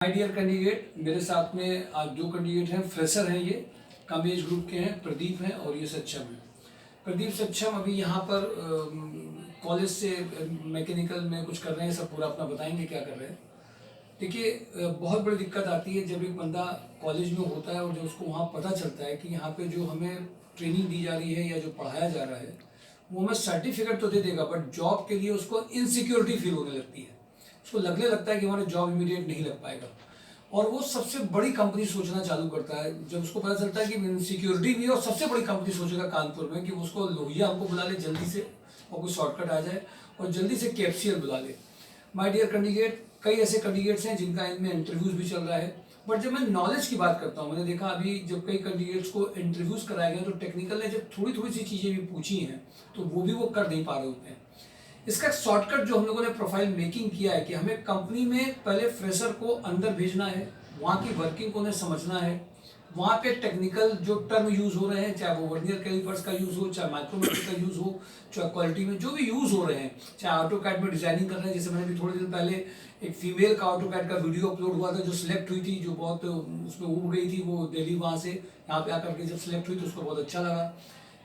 My dear candidate, मेरे साथ में आज दो कैंडिडेट हैं, फ्रेशर हैं। ये कम एज ग्रुप के हैं, प्रदीप हैं और ये सक्षम हैं। प्रदीप सक्षम अभी यहाँ पर कॉलेज से मैकेनिकल में कुछ कर रहे हैं, सब पूरा अपना बताएंगे क्या कर रहे हैं। देखिए, बहुत बड़ी दिक्कत आती है जब एक बंदा कॉलेज में होता है और जब उसको वहाँ पता चलता है कि यहाँ पे जो हमें ट्रेनिंग दी जा रही है या जो पढ़ाया जा रहा है वो हमें सर्टिफिकेट तो दे देगा, बट जॉब के लिए उसको इनसिक्योरिटी फील होने लगती है। उसको लगने लगता है कि हमारा जॉब इमीडिएट नहीं लग पाएगा और वो सबसे बड़ी कंपनी सोचना चालू करता है। जब उसको पता चलता है कि इनसिक्योरिटी भी है और सबसे बड़ी कंपनी सोचेगा कानपुर में कि उसको लोहिया हमको बुला ले जल्दी से और कोई शॉर्टकट आ जाए और जल्दी से KFCL बुला ले। माय डियर कैंडिडेट, कई ऐसे कैंडिडेट्स हैं जिनका इनमें इंटरव्यूज भी चल रहा है, बट जब मैं नॉलेज की बात करता हूँ, मैंने देखा अभी जब कई कैंडिडेट्स को इंटरव्यूज कराए गए तो टेक्निकल ने जब थोड़ी थोड़ी सी चीज़ें भी पूछी हैं तो वो भी वो कर नहीं पा रहे होते हैं। इसका शॉर्टकट जो हम लोगों ने प्रोफाइल मेकिंग किया है कि हमें कंपनी में पहले फ्रेशर को अंदर भेजना है, वहाँ की वर्किंग को उन्हें समझना है, वहाँ पे टेक्निकल जो टर्म यूज हो रहे हैं, चाहे वो वर्नियर कैलिपर्स का यूज हो, चाहे माइक्रोमीटर का यूज हो, चाहे क्वालिटी में जो भी यूज हो रहे हैं, चाहे ऑटोकैड में डिजाइनिंग कर रहे हैं। जैसे मैंने भी थोड़े दिन पहले एक फीमेल का ऑटोकैड का वीडियो अपलोड हुआ था जो सिलेक्ट हुई थी, जो बहुत उसमें उब गई थी, वो दिल्ली वहाँ से यहाँ पे आकर के जब सिलेक्ट हुई तो उसको बहुत अच्छा लगा।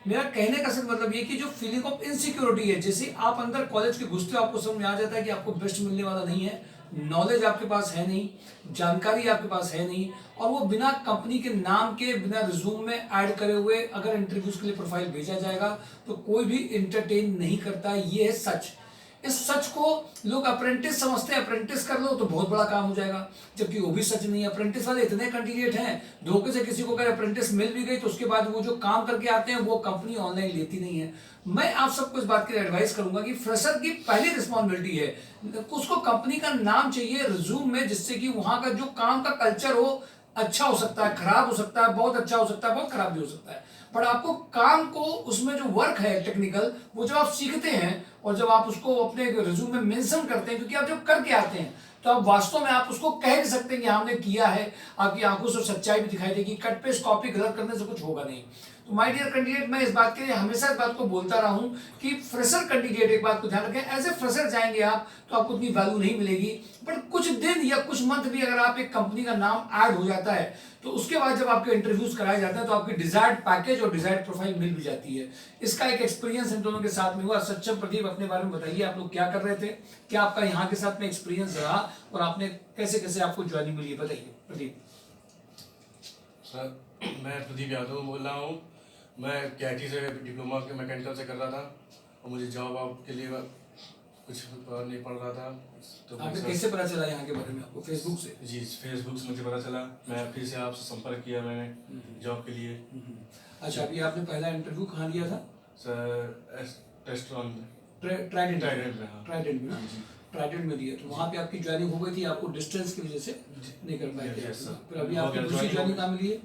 मेरा कहने का सिर्फ मतलब ये कि जो फीलिंग ऑफ इनसिक्योरिटी है, जैसे आप अंदर कॉलेज के घुसते हो आपको समझ में आ जाता है कि आपको बेस्ट मिलने वाला नहीं है, नॉलेज आपके पास है नहीं, जानकारी आपके पास है नहीं, और वो बिना कंपनी के नाम के, बिना रिज्यूम में ऐड करे हुए अगर इंटरव्यूज के लिए प्रोफाइल भेजा जाएगा तो कोई भी इंटरटेन नहीं करता। ये है सच। इस सच को लोग अप्रेंटिस समझते हैं, अप्रेंटिस कर लो तो बहुत बड़ा काम हो जाएगा, जबकि वो भी सच नहीं है। अप्रेंटिस वाले इतने कैंडिडेट हैं, धोखे से किसी को अगर अप्रेंटिस मिल भी गई तो उसके बाद वो जो काम करके आते हैं वो कंपनी ऑनलाइन लेती नहीं है। मैं आप सबको इस बात के लिए एडवाइस करूंगा कि फ्रेशर की पहली रिस्पॉन्सिबिलिटी है, उसको कंपनी का नाम चाहिए रिज्यूम में, जिससे कि वहां का जो काम का कल्चर हो, अच्छा हो सकता है, खराब हो सकता है, बहुत अच्छा हो सकता है, बहुत खराब भी हो सकता है, पर आपको काम को, उसमें जो वर्क है टेक्निकल, वो जब आप सीखते हैं और जब आप उसको अपने रिज्यूम में मेंशन करते हैं, क्योंकि आप जब करके आते हैं तो आप वास्तव में आप उसको कह भी सकते हैं कि हमने किया है, आपकी आंखों से सच्चाई भी दिखाई देगी। कट पेस्ट कॉपी गलत करने से कुछ होगा नहीं। तो माय डियर कैंडिडेट, मैं इस बात के लिए हमेशा इस बात को बोलता रहा हूं कि फ्रेशर कैंडिडेट एक बात को ध्यान रखें, एज ए फ्रेशर जाएंगे आप तो आपको उतनी वैल्यू नहीं मिलेगी, बट कुछ दिन या कुछ मंथ भी अगर आप एक कंपनी का नाम ऐड हो जाता है तो उसके बाद जब आपके इंटरव्यूज कराए जाते हैं तो आपकी डिजायर्ड पैकेज और डिजायर्ड प्रोफाइल मिल भी जाती है। इसका एक एक्सपीरियंस इन दोनों के साथ में हुआ। सक्षम, प्रदीप, अपने बारे में बताइए, आप लोग क्या कर रहे थे, क्या आपका यहाँ के साथ में एक्सपीरियंस रहा और आपने कैसे कैसे आपको ज्वाइनिंग मिली, बताइए प्रदीप। सर, मैं प्रदीप यादव बोल रहा हूँ। मैं KIT से डिप्लोमा के मैकेनिकल से कर रहा था और मुझे जॉब के लिए कुछ नहीं पड़ रहा था। तो आपने कैसे पता चला यहाँ के बारे में आपको? फेसबुक से? जी, फेसबुक से मुझे पता चला। मैं फिर से आपसे संपर्क किया मैंने जॉब के लिए। अच्छा, अभी आपने पहला इंटरव्यू कहाँ दिया था? सर, रेस्टोरेंट ट्राइडेंट में। हाँ, ट्राइडेंट में। ट्राइडेंट में दिया तो वहाँ पे आपकी ज्वाइनिंग हो गई थी, आपको डिस्टेंस की वजह से नहीं कर पाए थे। फिर अभी आपकी दूसरी ज्वाइनिंग कहाँ मिली है?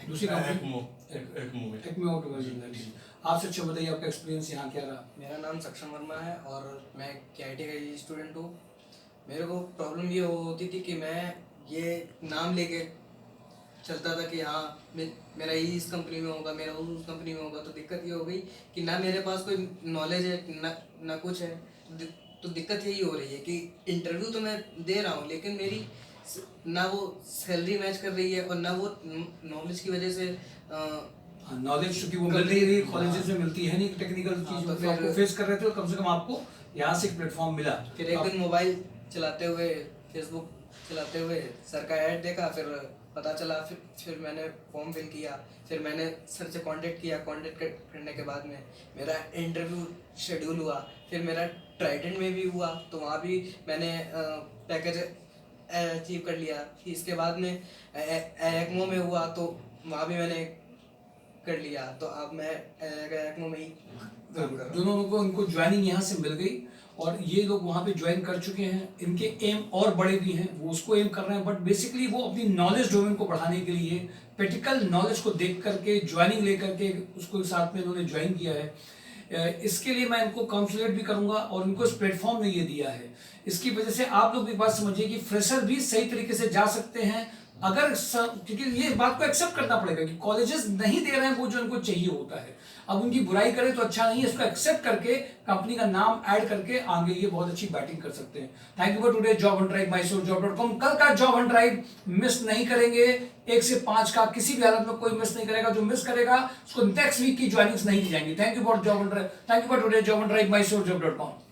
दूसरी कंपनी आप सक्षम, बताइए आपका एक्सपीरियंस यहाँ क्या रहा? मेरा नाम सक्षम वर्मा है और मैं KIT का ही स्टूडेंट हूँ। मेरे को प्रॉब्लम ये होती थी कि मैं ये नाम लेके चलता था कि हाँ मेरा ही इस कंपनी में होगा, मेरा उस कंपनी में होगा। तो दिक्कत ये हो गई कि ना मेरे पास कोई नॉलेज है ना कुछ है। तो दिक्कत यही हो रही है कि इंटरव्यू तो मैं दे रहा हूँ लेकिन मेरी ना वो सैलरी मैच कर रही है और ना वो नॉलेज की वजह से नॉलेज चूंकि वो मिल नहीं रही, कॉलेजेस में मिलती है नहीं टेक्निकल चीज, तो फिर आपको फेस कर रहे थे और कम से कम आपको यहाँ से एक प्लेटफॉर्म मिला। फिर एक दिन मोबाइल चलाते हुए, फेसबुक चलाते हुए सर का ऐड देखा, फिर पता चला, फिर मैंने फॉर्म फिल किया, फिर मैंने सर से कांटेक्ट किया। कांटेक्ट करने के बाद में मेरा इंटरव्यू शेड्यूल हुआ, फिर मेरा ट्राइडेंट में भी हुआ तो वहाँ भी मैंने पैकेज अचीव कर लिया। इसके बाद में एक्मो में हुआ तो वहाँ भी मैंने कर लिया। तो अब मैं एक्मो में ही काम कर रहा हूँ। दोनों लोगों को इनको ज्वाइनिंग यहाँ से मिल गई और ये लोग वहाँ पे ज्वाइन कर चुके हैं। इनके एम और बड़े भी हैं, वो उसको एम कर रहे हैं, बट बेसिकली वो अपनी नॉलेज डोमेन को बढ़ाने के लिए प्रैक्टिकल नॉलेज को देख करके ज्वाइनिंग लेकर के उसको साथ में इन्होंने ज्वाइन किया है। इसके लिए मैं इनको कॉन्सुलेट भी करूंगा और इनको इस प्लेटफॉर्म ने ये दिया है। इसकी वजह से आप लोग भी बात समझिए कि फ्रेशर भी सही तरीके से जा सकते हैं, अगर क्योंकि ये बात को एक्सेप्ट करना पड़ेगा कि कॉलेजेस नहीं दे रहे हैं वो जो उनको चाहिए होता है। अब उनकी बुराई करें तो अच्छा नहीं है, इसको एक्सेप्ट करके कंपनी का नाम ऐड करके आगे ये बहुत अच्छी बैटिंग कर सकते हैं। Thank you for today job on drive MySourceJob.com। कल का जॉब ऑन ड्राइव मिस नहीं करेंगे, 1 से 5 का किसी भी हालत में कोई मिस नहीं करेगा। जो मिस करेगा उसको नेक्स्ट वीक की ज्वाइनिंग्स नहीं दी जाएंगी। Thank you for job on drive, thank you for today job on drive MySourceJob.com।